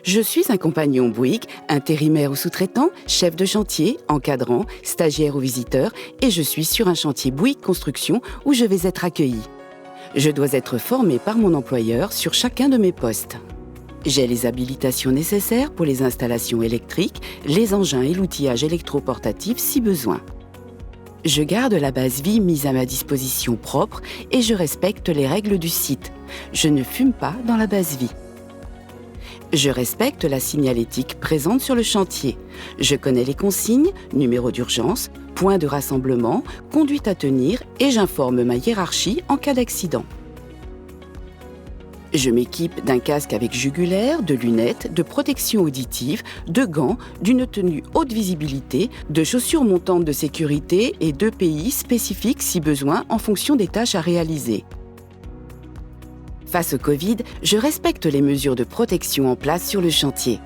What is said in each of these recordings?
Je suis un compagnon Bouygues, intérimaire ou sous-traitant, chef de chantier, encadrant, stagiaire ou visiteur, et je suis sur un chantier Bouygues Construction où je vais être accueilli. Je dois être formé par mon employeur sur chacun de mes postes. J'ai les habilitations nécessaires pour les installations électriques, les engins et l'outillage électroportatif si besoin. Je garde la base vie mise à ma disposition propre et je respecte les règles du site. Je ne fume pas dans la base vie. Je respecte la signalétique présente sur le chantier. Je connais les consignes, numéro d'urgence, point de rassemblement, conduite à tenir et j'informe ma hiérarchie en cas d'accident. Je m'équipe d'un casque avec jugulaire, de lunettes, de protection auditive, de gants, d'une tenue haute visibilité, de chaussures montantes de sécurité et d'EPI spécifiques si besoin en fonction des tâches à réaliser. Face au Covid, je respecte les mesures de protection en place sur le chantier.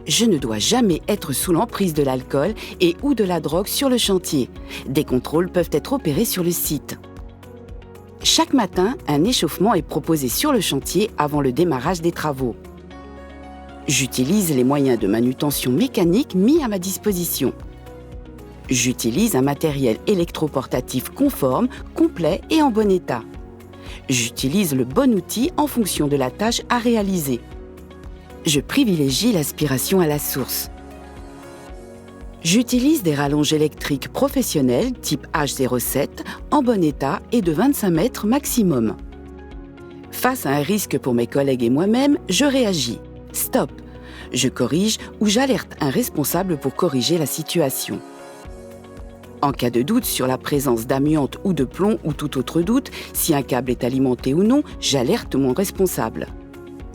Je ne dois jamais être sous l'emprise de l'alcool et ou de la drogue sur le chantier. Des contrôles peuvent être opérés sur le site. Chaque matin, un échauffement est proposé sur le chantier avant le démarrage des travaux. J'utilise les moyens de manutention mécanique mis à ma disposition. J'utilise un matériel électroportatif conforme, complet et en bon état. J'utilise le bon outil en fonction de la tâche à réaliser. Je privilégie l'aspiration à la source. J'utilise des rallonges électriques professionnelles type H07 en bon état et de 25 mètres maximum. Face à un risque pour mes collègues et moi-même, je réagis. Stop! Je corrige ou j'alerte un responsable pour corriger la situation. En cas de doute sur la présence d'amiante ou de plomb ou tout autre doute, si un câble est alimenté ou non, j'alerte mon responsable.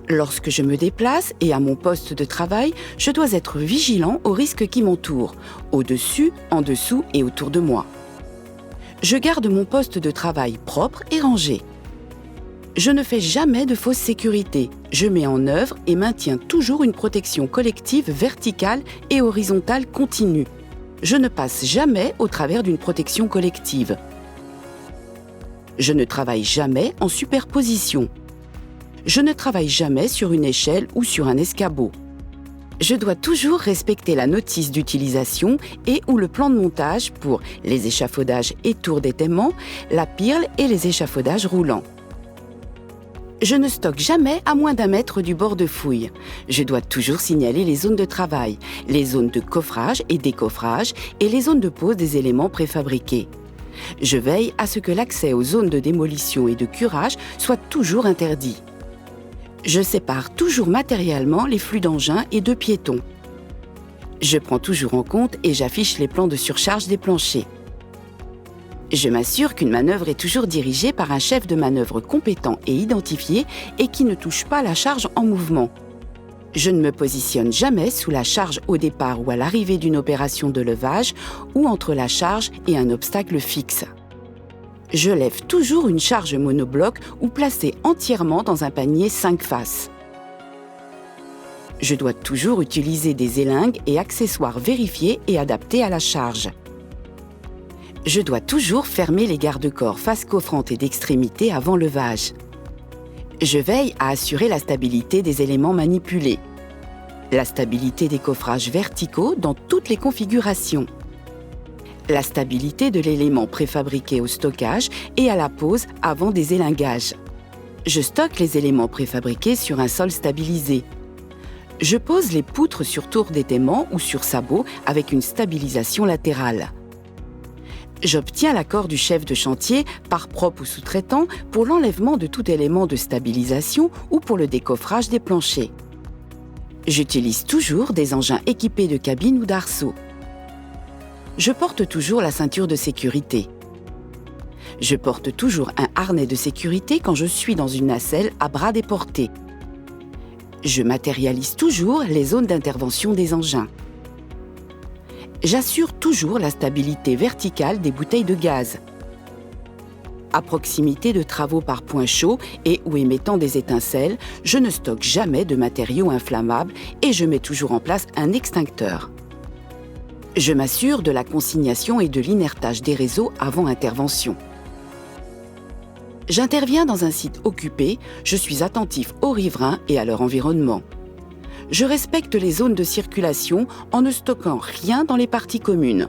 Lorsque je me déplace et à mon poste de travail, je dois être vigilant aux risques qui m'entourent, au-dessus, en dessous et autour de moi. Je garde mon poste de travail propre et rangé. Je ne fais jamais de fausse sécurité. Je mets en œuvre et maintiens toujours une protection collective verticale et horizontale continue. Je ne passe jamais au travers d'une protection collective. Je ne travaille jamais en superposition. Je ne travaille jamais sur une échelle ou sur un escabeau. Je dois toujours respecter la notice d'utilisation et ou le plan de montage pour les échafaudages et tours d'étaiement, la pirle et les échafaudages roulants. Je ne stocke jamais à moins d'1 mètre du bord de fouille. Je dois toujours signaler les zones de travail, les zones de coffrage et décoffrage et les zones de pose des éléments préfabriqués. Je veille à ce que l'accès aux zones de démolition et de curage soit toujours interdit. Je sépare toujours matériellement les flux d'engins et de piétons. Je prends toujours en compte et j'affiche les plans de surcharge des planchers. Je m'assure qu'une manœuvre est toujours dirigée par un chef de manœuvre compétent et identifié et qui ne touche pas la charge en mouvement. Je ne me positionne jamais sous la charge au départ ou à l'arrivée d'une opération de levage ou entre la charge et un obstacle fixe. Je lève toujours une charge monobloc ou placée entièrement dans un panier 5 faces. Je dois toujours utiliser des élingues et accessoires vérifiés et adaptés à la charge. Je dois toujours fermer les garde-corps face coffrante et d'extrémité avant levage. Je veille à assurer la stabilité des éléments manipulés, la stabilité des coffrages verticaux dans toutes les configurations, la stabilité de l'élément préfabriqué au stockage et à la pose avant des élingages. Je stocke les éléments préfabriqués sur un sol stabilisé. Je pose les poutres sur tour d'étaiement ou sur sabot avec une stabilisation latérale. J'obtiens l'accord du chef de chantier, par propre ou sous-traitant, pour l'enlèvement de tout élément de stabilisation ou pour le décoffrage des planchers. J'utilise toujours des engins équipés de cabines ou d'arceaux. Je porte toujours la ceinture de sécurité. Je porte toujours un harnais de sécurité quand je suis dans une nacelle à bras déportés. Je matérialise toujours les zones d'intervention des engins. J'assure toujours la stabilité verticale des bouteilles de gaz. À proximité de travaux par point chaud et ou émettant des étincelles, je ne stocke jamais de matériaux inflammables et je mets toujours en place un extincteur. Je m'assure de la consignation et de l'inertage des réseaux avant intervention. J'interviens dans un site occupé, je suis attentif aux riverains et à leur environnement. Je respecte les zones de circulation en ne stockant rien dans les parties communes.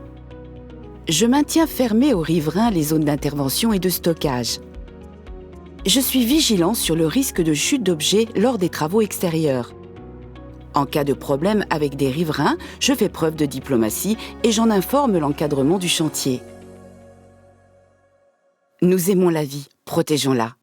Je maintiens fermées aux riverains les zones d'intervention et de stockage. Je suis vigilant sur le risque de chute d'objets lors des travaux extérieurs. En cas de problème avec des riverains, je fais preuve de diplomatie et j'en informe l'encadrement du chantier. Nous aimons la vie, protégeons-la.